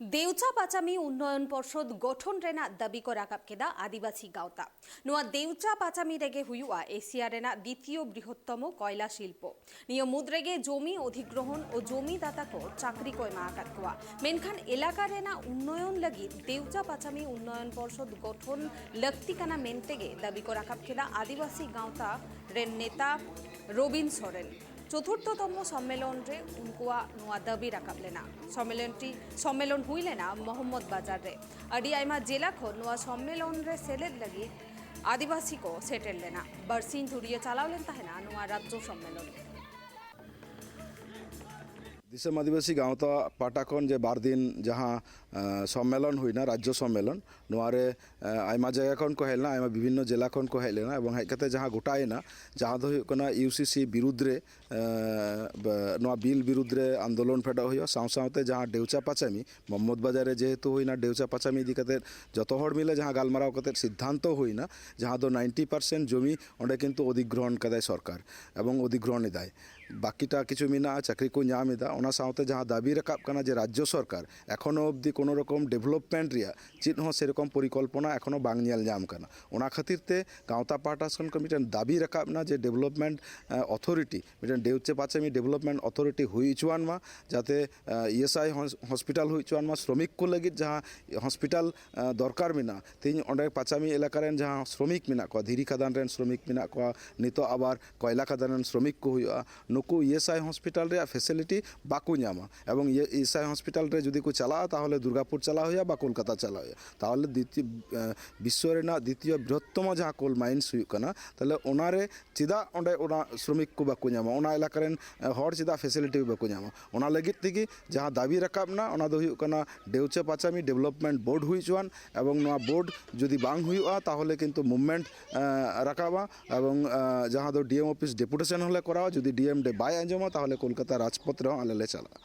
देवचा पाचामी उन्नयन पर्षद गठन रेना दाबी को राकाब केदा आदिवासी गावता नुआ देवचा पाचामी रेगे हुआ एशिया रेना द्वितीय बृहत्तम कयला शिल्प नियो मुद्रेगे जमी अधिग्रहण और जमीदाता को चाकरी को एमा आकात कोआ मेनखान एलाका रेना उन्नयन लगी देवचा पाचामी उन्नयन पर्षद गठन लक्ति काना मेनतेगे दाबी को राकाब केदा आदिवासी गावता रेन नेता रबिन सोरेन चतुर्थतम सम्मेलन रे उनकुआ नुआ दाबी राकाब लेना सम्मेलन हुई लेना मोहम्मद बाजार रे अडी आयमा जिला खो नुआ सम्मेलन रे सेलेद लगी आदिवासी को सेटेल लेना बरसीन धुरिये चलाव लेन ताहेना नुआ राज्य सम्मेलन दिसम आदिवासी गाँवता पाटाखन जे बार दिन जहाँ सम्मेलन हुईना राज्य सम्मेलन नोआरे आयमा जगह खन को हेलना आयमा विभिन्न जिला खन को हेज लेना एवं हेज जहाँ गोटायना जहाँ दो हुयना यूसीसी विरुद्ध रे नोआ बिल विरुद्ध रे आंदोलन फेडा हुआ साव सावते जहाँ देवचा पाचामी मोहम्मद बाजार जेहेतु हुईना देवचा पाचामी इदी कते जतो हर मिले जहाँ गालमाराव कते सिद्धांत हुईना जहाँ दो 90% जमी ओंडे किन्तु अधिग्रहण कदाय सरकार एवं अधिग्रहण दाय बाकीटा किछु मिना चाकरी को नाम एदा ओना सावते जहाँ दाबी राकाब काना जे राज्य सरकार एखोनो अब्दि कोनो रकम डेभलपमेंट रिया चेद हों सेरकम परिकल्पना एखोनो बांग नेल नाम काना ओना खातिर ते गाँवता पाहटासन को मिटन दाबी राकाब ना जे डेभलपमेंट अथॉरिटी मिटन देवचे पाचामी डेभलपमेंट अथॉरिटी हुई चुआन मा जाते ईएसआई हॉस्पिटल हुई चुआन मा श्रमिक को लगी जहाँ हॉस्पिटल दरकार मिना तीन ओंडे पाचामी इलाका रेन जहाँ श्रमिक मिना को धीरी खादान रेन श्रमिक मिना को नितो आबार कोयला खादान रेन श्रमिक को हुआ नुकु ईएसआई हॉस्पिटल रे फैसिलिटी बाकू नामा एवं ये ईएसआई हॉस्पिटल रे जुदी को चला ताहले दुर्गापुर चला हुआ बा कोलकाता चला हुआ ताहले द्वितीय विश्व रेना द्वितीय बृहत्तम जहाँ कोल माइन्स हुई कना ताहले ओनारे चिदा ओंडे ओना श्रमिक को बाकू नामा ओना इलाका रेन हर चिदा फैसिलिटी बाकू नामा ओना लगित तेगी जहाँ दाबी राकाबना ओना दो हुई कना देवचा पाचामी डेभलपमेंट बोर्ड हुई चुआन एवं नोआ बोर्ड जुदी बांग हुआ ताहले किन्तु मुवमेंट राकाबा एवं जहाँ दो डीएम ऑफिस डेपुटेशन होले करावा जुदी डीएम डे बाय आंजमा ताहले कोलकाता राजपथ रे आले ले चला।